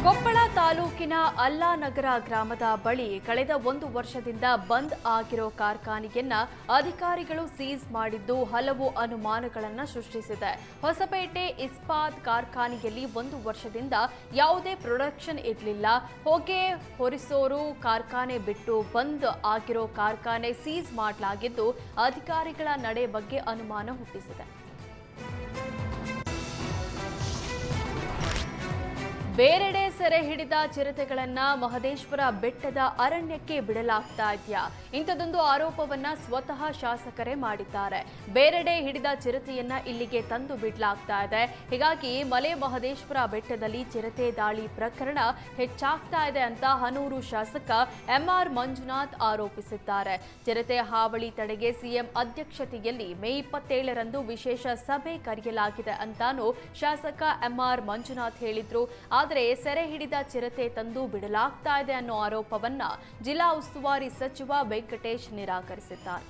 ಕೊಪ್ಪಳ ತಾಲೂಕಿನ ಅಲ್ಲಾನಗರ ಗ್ರಾಮದ ಬಳಿ ಕಳೆದ 1 ವರ್ಷದಿಂದ ಬಂದ್ ಆಗಿರೋ ಕಾರ್ಖಾನೆಯನ್ನ ಅಧಿಕಾರಿಗಳು ಸೀಸ್ ಮಾಡಿದ್ದು ಹಲವು ಅನುಮಾನಗಳನ್ನು ಸೃಷ್ಟಿಸಿದೆ. ಹೊಸಪೇಟೆ ಇಸ್ಪಾತ್ ಕಾರ್ಖಾನೆಯಲ್ಲಿ 1 ವರ್ಷದಿಂದ ಯಾವುದೇ ಪ್ರೊಡಕ್ಷನ್ ಇರಲಿಲ್ಲ. ಹೊಗೆ ಹೊರಿಸೋರು ಕಾರ್ಖಾನೆ ಬಿಟ್ಟು ಬಂದ್ ಆಗಿರೋ ಕಾರ್ಖಾನೆ ಸೀಸ್ ಮಾಡಲಾಗಿದ್ದು ಅಧಿಕಾರಿಗಳ ನಡೆ ಬಗ್ಗೆ ಅನುಮಾನ ಹುಟ್ಟಿಸಿದೆ. ಬೇರೆಡೆ ಸೆರೆ ಹಿಡಿದ ಚಿರತೆಗಳನ್ನ ಮಹದೇಶ್ವರ ಬೆಟ್ಟದ ಅರಣ್ಯಕ್ಕೆ ಬಿಡಲಾಗ್ತಾ ಇದೆಯಾ? ಇಂಥದೊಂದು ಆರೋಪವನ್ನ ಸ್ವತಃ ಶಾಸಕರೇ ಮಾಡಿದ್ದಾರೆ. ಬೇರೆಡೆ ಹಿಡಿದ ಚಿರತೆಯನ್ನ ಇಲ್ಲಿಗೆ ತಂದು ಬಿಡಲಾಗ್ತಾ ಇದೆ. ಹೀಗಾಗಿ ಮಲೆ ಮಹದೇಶ್ವರ ಬೆಟ್ಟದಲ್ಲಿ ಚಿರತೆ ದಾಳಿ ಪ್ರಕರಣ ಹೆಚ್ಚಾಗ್ತಾ ಇದೆ ಅಂತ ಹನೂರು ಶಾಸಕ ಎಂಆರ್ ಮಂಜುನಾಥ್ ಆರೋಪಿಸಿದ್ದಾರೆ. ಚಿರತೆ ಹಾವಳಿ ತಡೆಗೆ ಸಿಎಂ ಅಧ್ಯಕ್ಷತೆಯಲ್ಲಿ ಮೇ 27ರಂದು ವಿಶೇಷ ಸಭೆ ಕರೆಯಲಾಗಿದೆ ಅಂತಾನೂ ಶಾಸಕ ಎಂಆರ್ ಮಂಜುನಾಥ್ ಹೇಳಿದ್ರು. ಆದರೆ ಸೆರೆ ಹಿಡಿದ ಚಿರತೆ ತಂದು ಬಿಡಲಾಗ್ತಾ ಇದೆ ಅನ್ನೋ ಆರೋಪವನ್ನ ಜಿಲ್ಲಾ ಉಸ್ತುವಾರಿ ಸಚಿವ ವೆಂಕಟೇಶ್ ನಿರಾಕರಿಸಿದ್ದಾರೆ.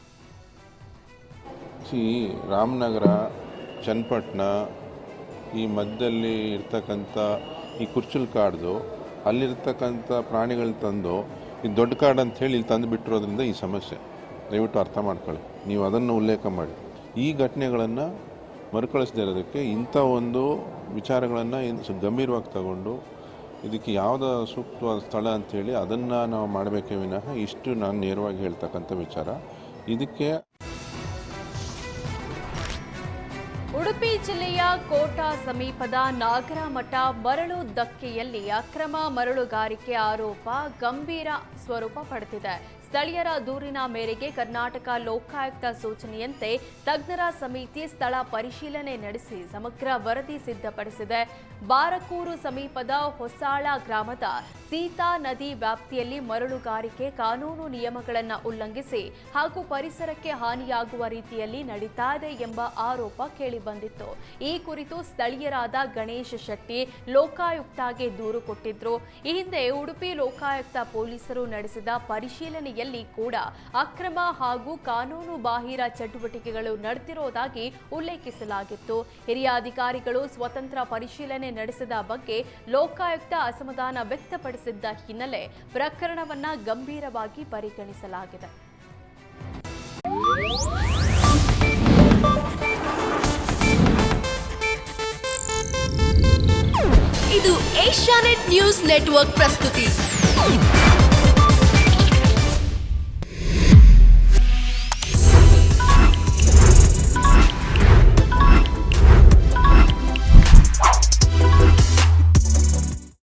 ರಾಮನಗರ, ಚನ್ನಪಟ್ಟಣ ಈ ಮಧ್ಯದಲ್ಲಿ ಇರ್ತಕ್ಕಂಥ ಈ ಕುರ್ಚಲ್ ಕಾಡ್ದು ಅಲ್ಲಿರ್ತಕ್ಕಂಥ ಪ್ರಾಣಿಗಳು ತಂದು ಈ ದೊಡ್ಡ ಕಾಡು ಅಂತ ಹೇಳಿ ಇಲ್ಲಿ ತಂದು ಬಿಟ್ಟಿರೋದ್ರಿಂದ ಈ ಸಮಸ್ಯೆ. ದಯವಿಟ್ಟು ಅರ್ಥ ಮಾಡ್ಕೊಳ್ಳಿ. ನೀವು ಅದನ್ನು ಉಲ್ಲೇಖ ಮಾಡಿ. ಈ ಘಟನೆಗಳನ್ನು ಮರುಕಳಿಸದೇ ಇರೋದಕ್ಕೆ ಇಂಥ ಒಂದು ವಿಚಾರಗಳನ್ನು ಗಂಭೀರವಾಗಿ ತಗೊಂಡು ಇದಕ್ಕೆ ಯಾವುದ ಸೂಕ್ತವಾದ ಸ್ಥಳ ಅಂಥೇಳಿ ಅದನ್ನು ನಾವು ಮಾಡಬೇಕೇ ವಿನಃ ಇಷ್ಟು ನಾನು ನೇರವಾಗಿ ಹೇಳ್ತಕ್ಕಂಥ ವಿಚಾರ ಇದಕ್ಕೆ. ಉಡುಪಿ ಜಿಲ್ಲೆಯ ಕೋಟಾ ಸಮೀಪದ ನಾಗರಮಠ ಮರಳು ದಕ್ಕೆಯಲ್ಲಿ ಅಕ್ರಮ ಮರಳುಗಾರಿಕೆ ಆರೋಪ ಗಂಭೀರ ಸ್ವರೂಪ ಪಡೆದಿದೆ. ಸ್ಥಳೀಯರ ದೂರಿನ ಮೇರೆಗೆ ಕರ್ನಾಟಕ ಲೋಕಾಯುಕ್ತ ಸೂಚನೆಯಂತೆ ತಜ್ಞರ ಸಮಿತಿ ಸ್ಥಳ ಪರಿಶೀಲನೆ ನಡೆಸಿ ಸಮಗ್ರ ವರದಿ ಸಿದ್ಧಪಡಿಸಿದೆ. ಬಾರಕೂರು ಸಮೀಪದ ಹೊಸಾಳ ಗ್ರಾಮದ ಸೀತಾ ನದಿ ವ್ಯಾಪ್ತಿಯಲ್ಲಿ ಮರಳುಗಾರಿಕೆ ಕಾನೂನು ನಿಯಮಗಳನ್ನು ಉಲ್ಲಂಘಿಸಿ ಹಾಗೂ ಪರಿಸರಕ್ಕೆ ಹಾನಿಯಾಗುವ ರೀತಿಯಲ್ಲಿ ನಡೀತಾ ಇದೆ ಎಂಬ ಆರೋಪ ಕೇಳಿಬಂದಿತ್ತು. ಈ ಕುರಿತು ಸ್ಥಳೀಯರಾದ ಗಣೇಶ್ ಶೆಟ್ಟಿ ಲೋಕಾಯುಕ್ತಗೆ ದೂರು ಕೊಟ್ಟಿದ್ರು. ಈ ಹಿಂದೆ ಉಡುಪಿ ಲೋಕಾಯುಕ್ತ ಪೊಲೀಸರು ನಡೆಸಿದ ಪರಿಶೀಲನೆ ಕೂಡ ಅಕ್ರಮ ಹಾಗೂ ಕಾನೂನು ಬಾಹಿರ ಚಟುವಟಿಕೆಗಳು ನಡೆದಿರುವುದಾಗಿ ಉಲ್ಲೇಖಿಸಲಾಗಿತ್ತು. ಹಿರಿಯ ಅಧಿಕಾರಿಗಳು ಸ್ವತಂತ್ರ ಪರಿಶೀಲನೆ ನಡೆಸಿದ ಬಗ್ಗೆ ಲೋಕಾಯುಕ್ತ ಅಸಮಾಧಾನ ವ್ಯಕ್ತಪಡಿಸಿದ್ದ ಹಿನ್ನೆಲೆ ಪ್ರಕರಣವನ್ನ ಗಂಭೀರವಾಗಿ ಪರಿಗಣಿಸಲಾಗಿದೆ. ಇದು ಏಷ್ಯಾನೆಟ್ ನ್ಯೂಸ್ ನೆಟ್ವರ್ಕ್ ಪ್ರಸ್ತುತಿ.